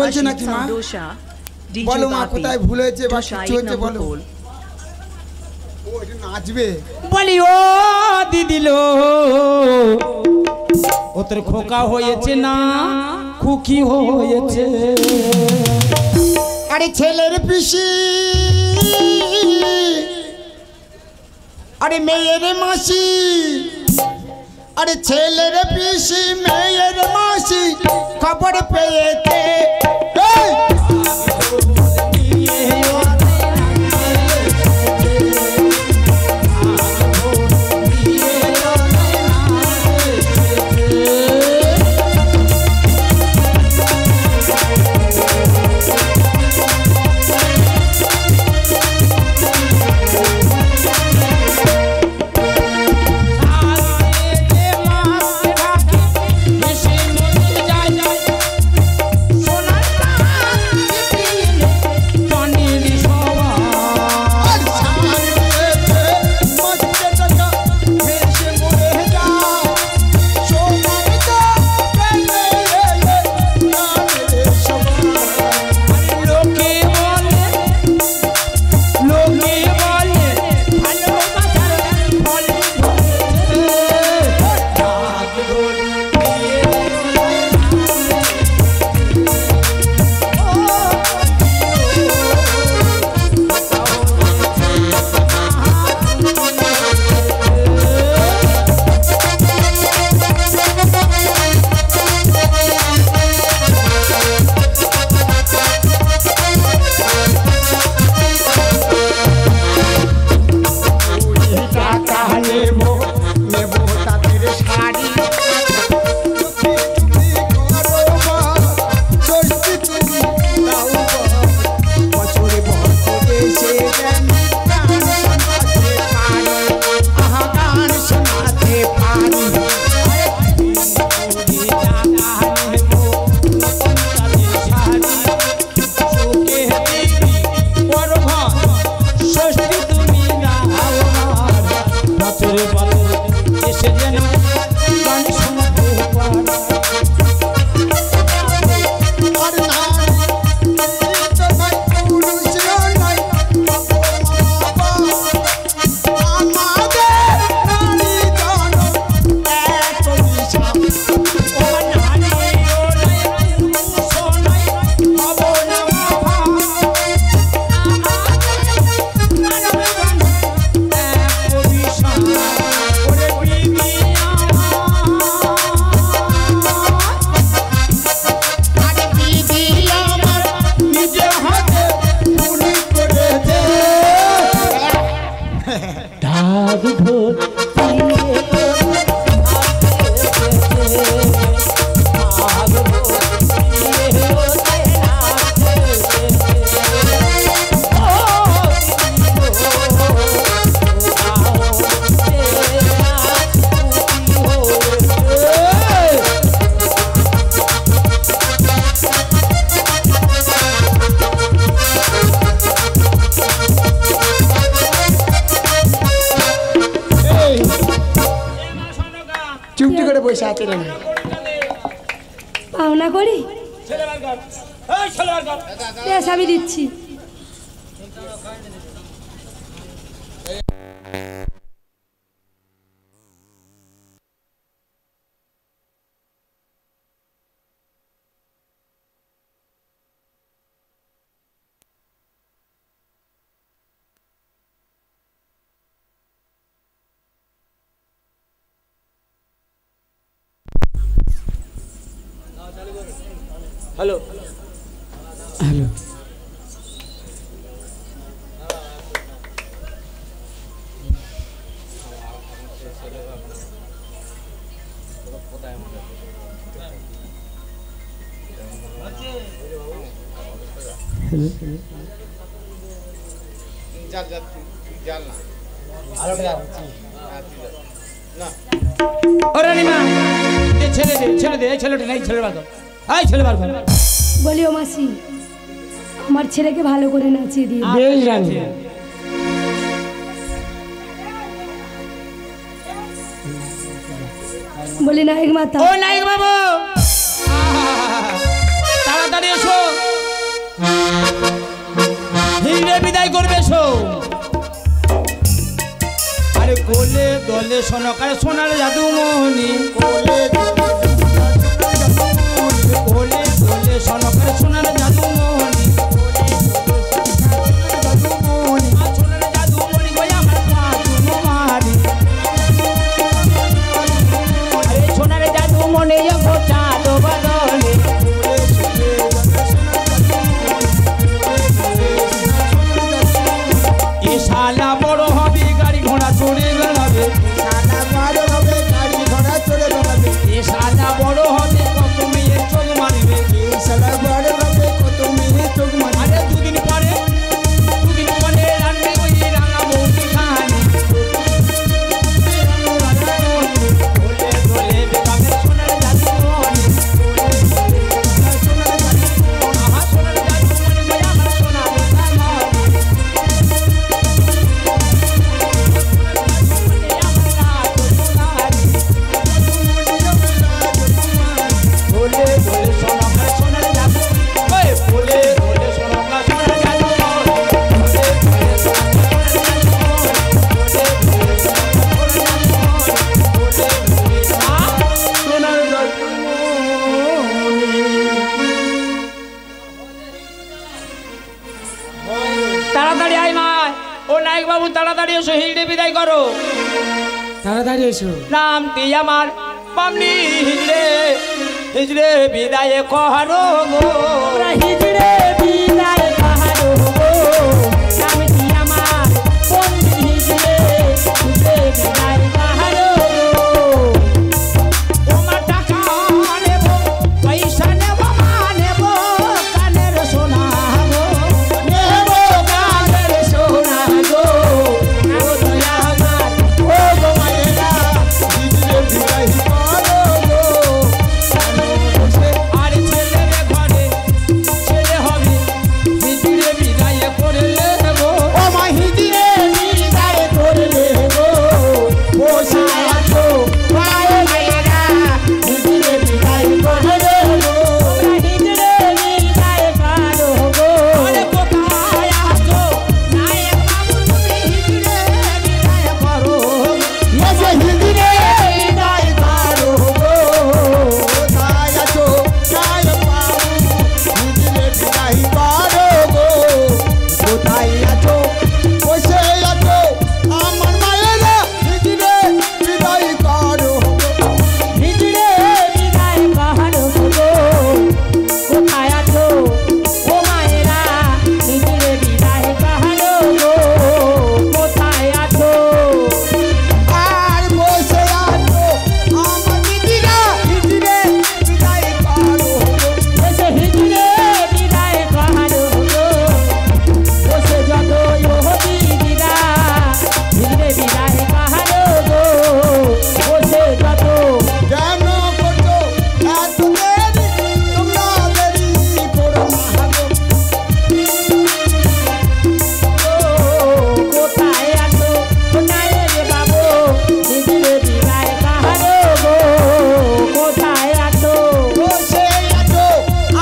বলছে নাকি মা? বলো মা কোথায় ভুল হয়েছে বা কিছু হয়েছে বলো। ও এটা নাচবে বলি ও দিদিলো ও তোর খোকা হয়েছে না খুকি হয়েছে? আরে ছেলের পিসি আরে মেয়ের মাসি, আরে ছেলের পিসি মেয়ের মাসি খবর পেয়েছে পাওনা করি বেশ আমি দিচ্ছি। हेलो हेलो বলিও মাসি আমার ছেলেকে ভালো করে নাচিয়ে দিয়ে বলি নায়ক মাতা ও নায়ক বাবু তাড়াতাড়ি এসো সোনকার সোনার জাদুমণি কোলে কোলে কোলে সোনকার সোনার জাদুমণি সোনার জাদুমণি গো আমার জাদু মারি আরে সোনার জাদুমণি গো চাঁদো বদলে এ শালা বড় হবে গাড়ি ঘোড়া চড়ে বেড়াবে এ শালা বড় হবে কত মেয়ের চোখ মারবে আরে দুদিন পরে রান্না ওই রাঙা বৌদি খানি বলে বলে বেকামের সোনার জাদুমণি আহা সোনার জাদুমণি গো আমার সোনা তাড়াতাড়ি আয় মা ও নায়ক বাবু তাড়াতাড়ি এসো হিজড়ে বিদায় করো তাড়াতাড়ি এসো নামটি আমার পামনি হিজড়ে বিদায় করো গো হিজড়ে বিদায় কাহারো গো নামটি আমার পন্ডি হিজড়ে বিদায় কাহারো গো ও মা টাকা নেব পয়সা নেব মা নেব কানের সোনা গো নেব কানের সোনা গো ও দয়া আমার ও গো মায়েরা আর ছেলের ঘরে ছেলে হবে হিজড়ে বিদায় করলে গো ও মা হিজড়ে বিদায় করলে গো বসে আছো পায়ে মায়েরা হিজড়ে বিদায় করলে গো হিজড়ে বিদায় করো গো আরে কোথায় আছো নায়ক বাবু তুমি হিজড়ে বিদায় করো এসে হিজড়ে বিদায় করো গো কোথায় আছো নায়ক বাবু হিজড়ে বিদায় করো গো কোথায় আছো বসে আছো আমার মায়েরা হিজড়ে বিদায় করো হিজড়ে বিদায় করো গো কোথায় আছো ও মায়েরা হিজড়ে বিদায় করো গো কোথায় আছো আর বসে আছো আমার দিদিরা হিজড়ে বিদায় করো এসে হিজড়ে বিদায় করো গো বসে যত ও দিদিরা হিজড়ে বিদায় করো গো বসে যত কেন করছো এত দেরি তোমরা দেরি করো না কোথায় আছো নায়ের বাবু হিজড়ে বিদায় করো গো কোথায় আছো বসে আছো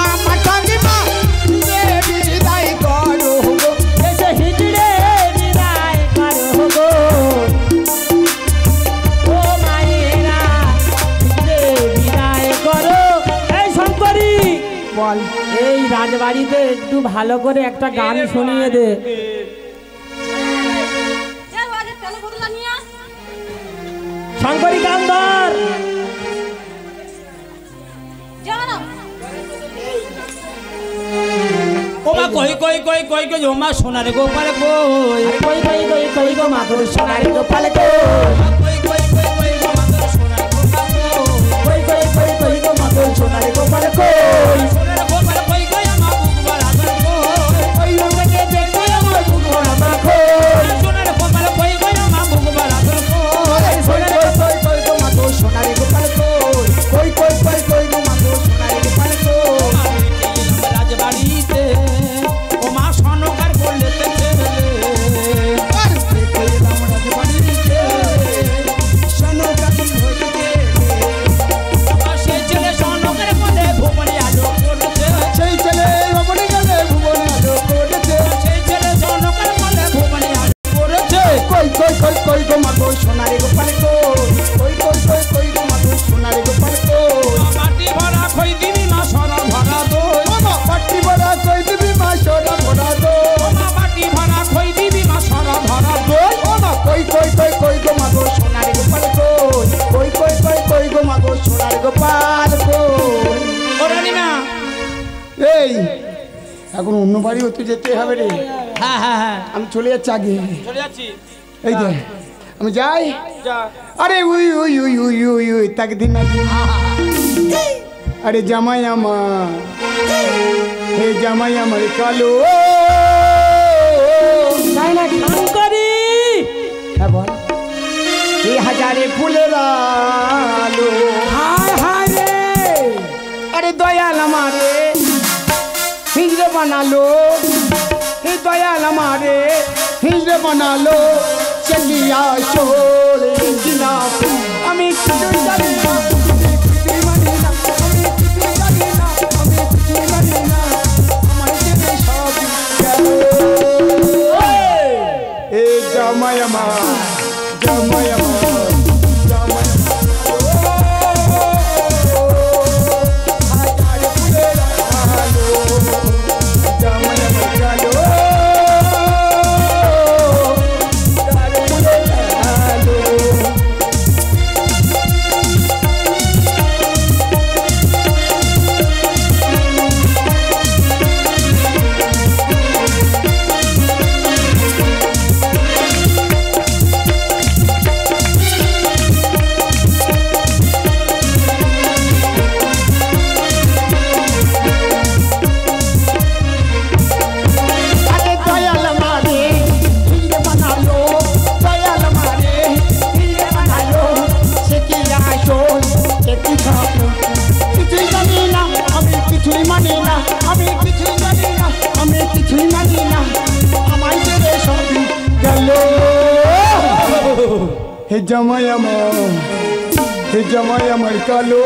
আমার কাকিমা হিজড়ে বিদায় করো গো এসে হিজড়ে বিদায় করো গো ও মায়েরা হিজড়ে বিদায় করো এই শঙ্করী বল এই রাজবাড়িতে একটু ভালো করে একটা গান শুনিয়ে দে শঙ্করী গান ধর ও মা কই কই কই কই কই ও মা সোনার গোপাল কই কই কই কই কই গো মাধুর সোনার গোপাল কই কই কই কই কই গো মাদর সোনার গোপাল কই কই কই কই গো মাধুর সোনার গোপাল কই সোনার গোপাল কই কই আমার বুকবার আদর কই ওই রঙে দেখো আমার বুকুর আমা কই সোনার গোপাল কই কই আমার বুকবার আদর কই সোনার কই কই গো মাধুর সোনার গোপাল কই কই কই কই গো মাধুর সোনার গোপাল কই রাজবাড়িতে ও মা সনকার করলে ছেলে কই আমরা রাজবাড়িতে সোনকার হইতে সে ছেলে সনকার বলে ভোপালি আলো এখন অন্য বাড়ি হতে যেতে হবে রে। হ্যাঁ হ্যাঁ হ্যাঁ আমি চলে যাচ্ছি আগে। চলে যাচ্ছি। এই যে আমি যাই। যা। আরে we we we we we we তাকে দিন না। আরে জামাই আমার, হে জামাই আমার কালো। তাই না শঙ্করী? হ্যাঁ বল। এই হাজারে ফুলের আলো। হায় হায় রে, আরে দয়াল আমারে হিজড়ে বানালো, হে দয়াল আমারে হিজড়ে বানালো। চলিয়া চলে কিনা আমি কিছু জানি না, কিছুই মানি না, আমি কিছুই জানি না, আমি কিছুই মানি না, আমার ছেলে সব গেল। এ জামাই আমার, জামাই আমার, জামাই হে জামাই আমার, হে জামাই আমার কালো।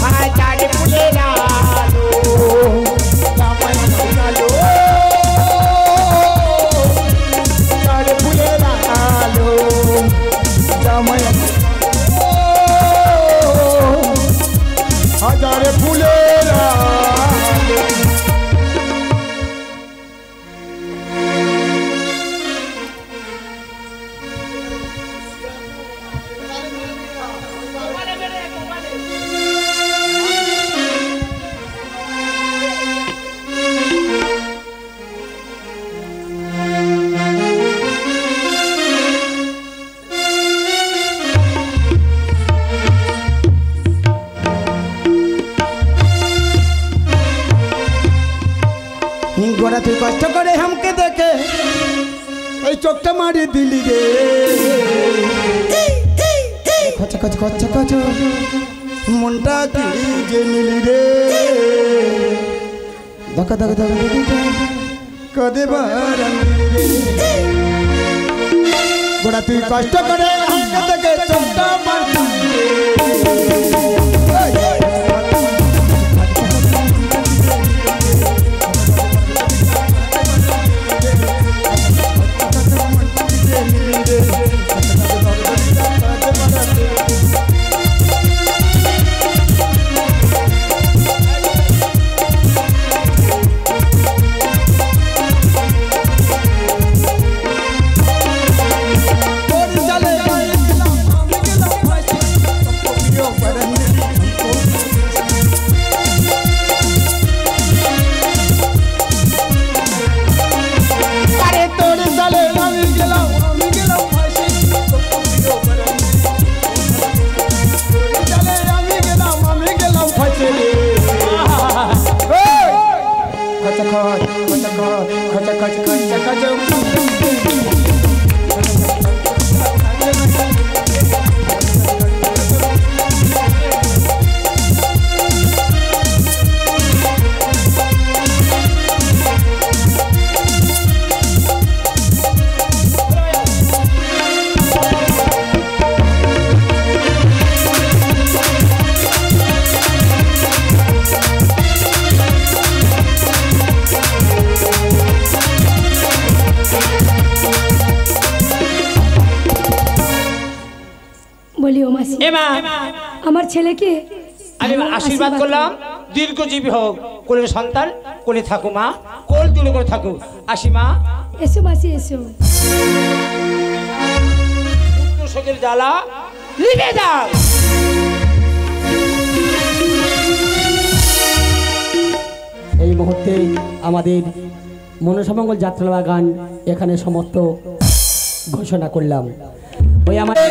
হাজারে ফুলের আলো, জামাই আমার কালো। হাজারে ফুলের আলো, জামাই আমার কালো। হাজারে ফুলের আলো। গোরা তুই কষ্ট করে আমাকে দেখে এই চোখটা মারি দিলি রে। খচা খচ খচা খচ মনটা কি যে নিলি রে। ধকা ধকা ধকা কদে বার গোরা তুই কষ্ট করে আমাকে দেখে চোখটা মারি বলিও মাসি, এমা আমার ছেলেকে আমি আশীর্বাদ করলাম দীর্ঘজীবী হোক, কোলের সন্তান কোলে থাকো মা, কোল তুলে করে থাকো। আসি মা। এসো মাসি এসো। শোকের জ্বালা লিবে যাও। মুহূর্তে আমাদের মনসামঙ্গল যাত্রা বাগান এখানে সমস্ত ঘোষণা করলাম। ওই আমাদের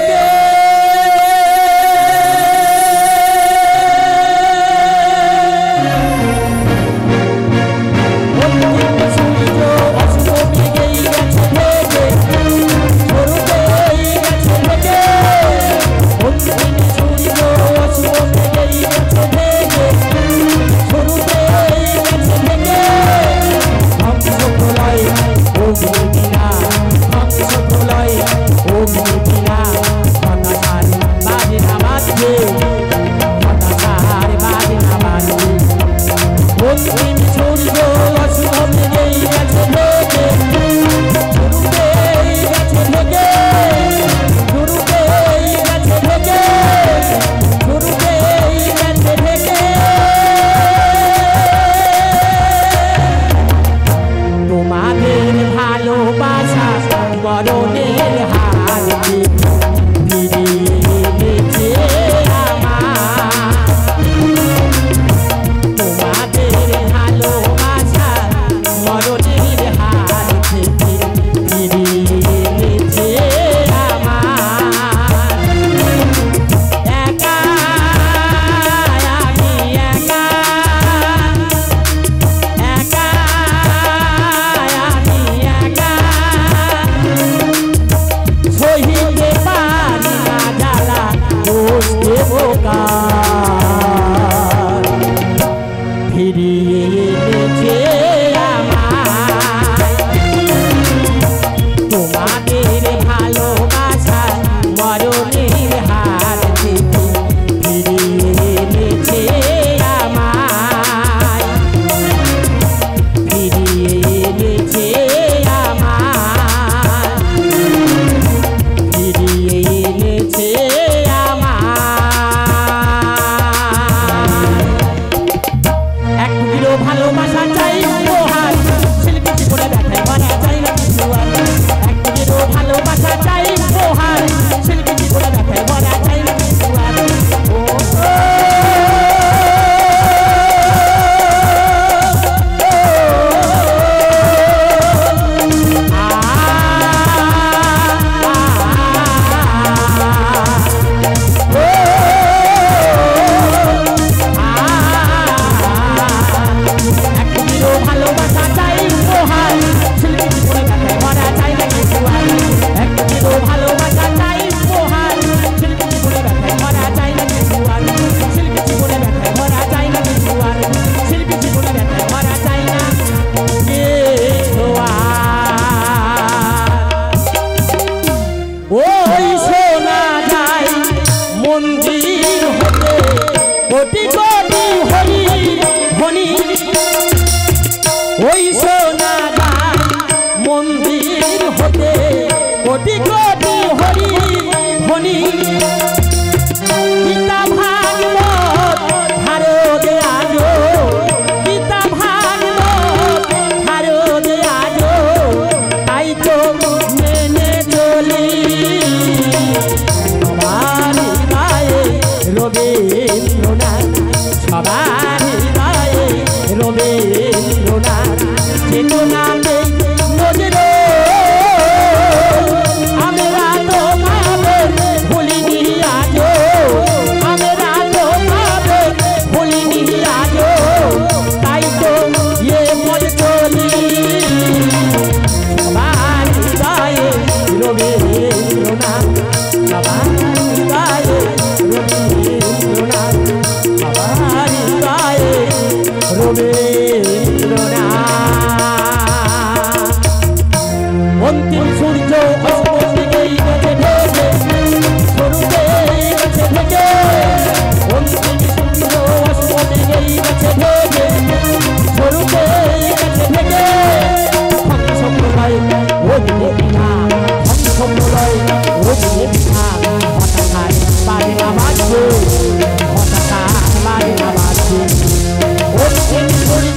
What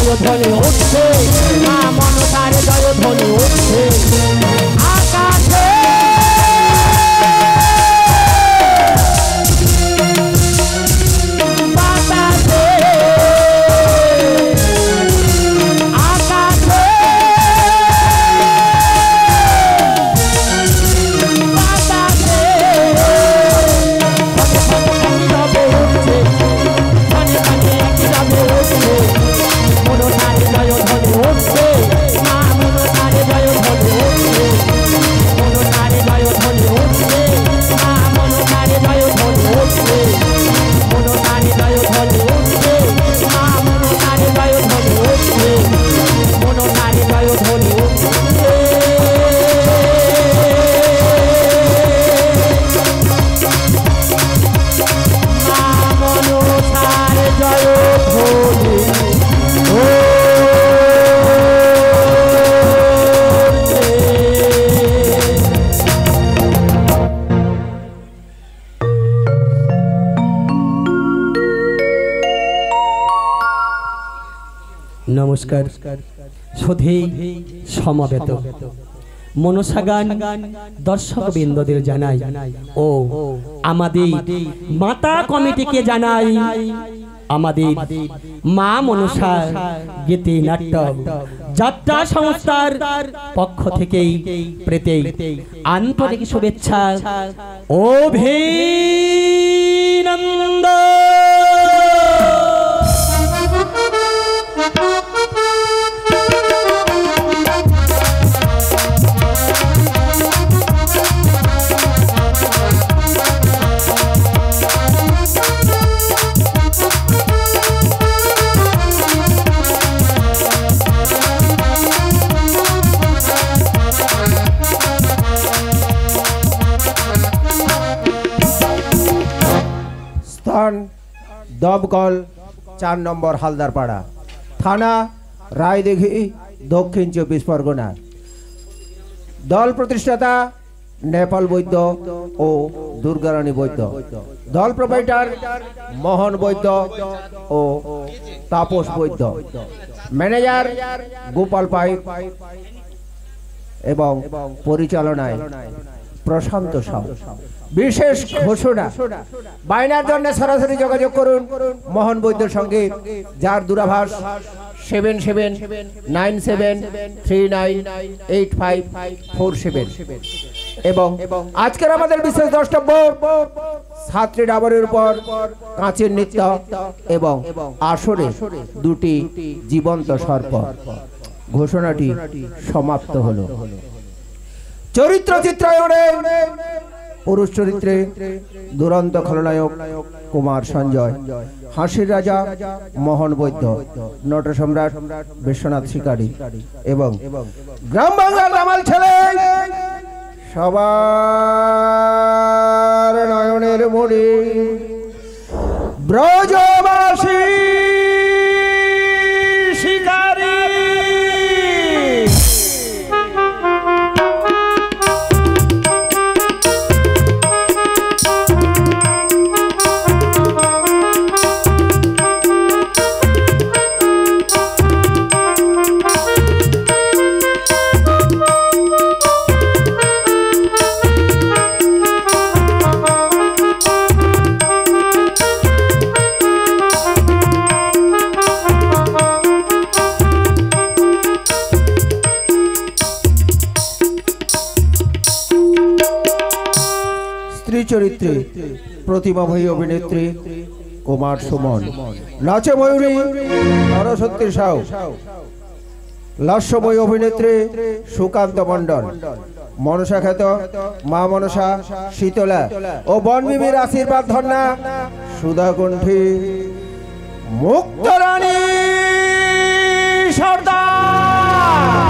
জয়ধ্বনি উঠছে, মা মনসার জয়ধ্বনি উঠছে আকাশে। নমস্কার সুধী সমবেত মনসা গান দর্শক বৃন্দদের জানাই ও আমাদের মাতা কমিটিকে জানাই আমাদের মা মনসা গীতি নাট্য যাত্রা সংস্থার পক্ষ থেকেই প্রীতি আন্তরিক শুভেচ্ছা ও অভিনন্দন। দমকল 4 নম্বর হালদারপাড়া, থানা রায়দিঘি, দক্ষিণ 24 পরগনা। দল প্রতিষ্ঠাতা নেপাল বৈদ্য ও দুর্গারানী বৈদ্য। দল প্রোপাইটার মোহন বৈদ্য ও তাপস বৈদ্য। ম্যানেজার গোপাল পাইক এবং পরিচালনায় প্রশান্ত সাউ। বিশেষ ঘোষণা, বায়নার জন্য সরাসরি যোগাযোগ করুন মোহন বৈদ্যর সঙ্গে, যার দূরাভাষ 7797398547 এবং আজকের আমাদের বিশেষ দ্রষ্টব্য ছাত্রী ডাবরের উপর কাঁচের নৃত্য এবং আসরে 2টি জীবন্ত সর্প। ঘোষণাটি সমাপ্ত হলো। চরিত্র চিত্রায়নে পুরুষ চরিত্রে দুরন্ত খলনায়ক কুমার সঞ্জয়, হাসির রাজা মোহন বৈদ্য, নট সম্রাট বিশ্বনাথ শিকারী এবং গ্রাম বাংলার রামাল ছেলে সবার নয়নের মণি ব্রজবাসী শিকারী। চরিত্রে প্রতিভাময়ী অভিনেত্রী কুমার সুমন, নাচে ময়ূরী সরস্বতী সাউ, লাস্যময়ী অভিনেত্রী সুকান্ত মণ্ডল, মনসা খ্যাত মা মনসা শীতলা ও বনবিবির আশীর্বাদ ধন্যা সুধাকুণ্ঠী মুক্তরানী সর্দার।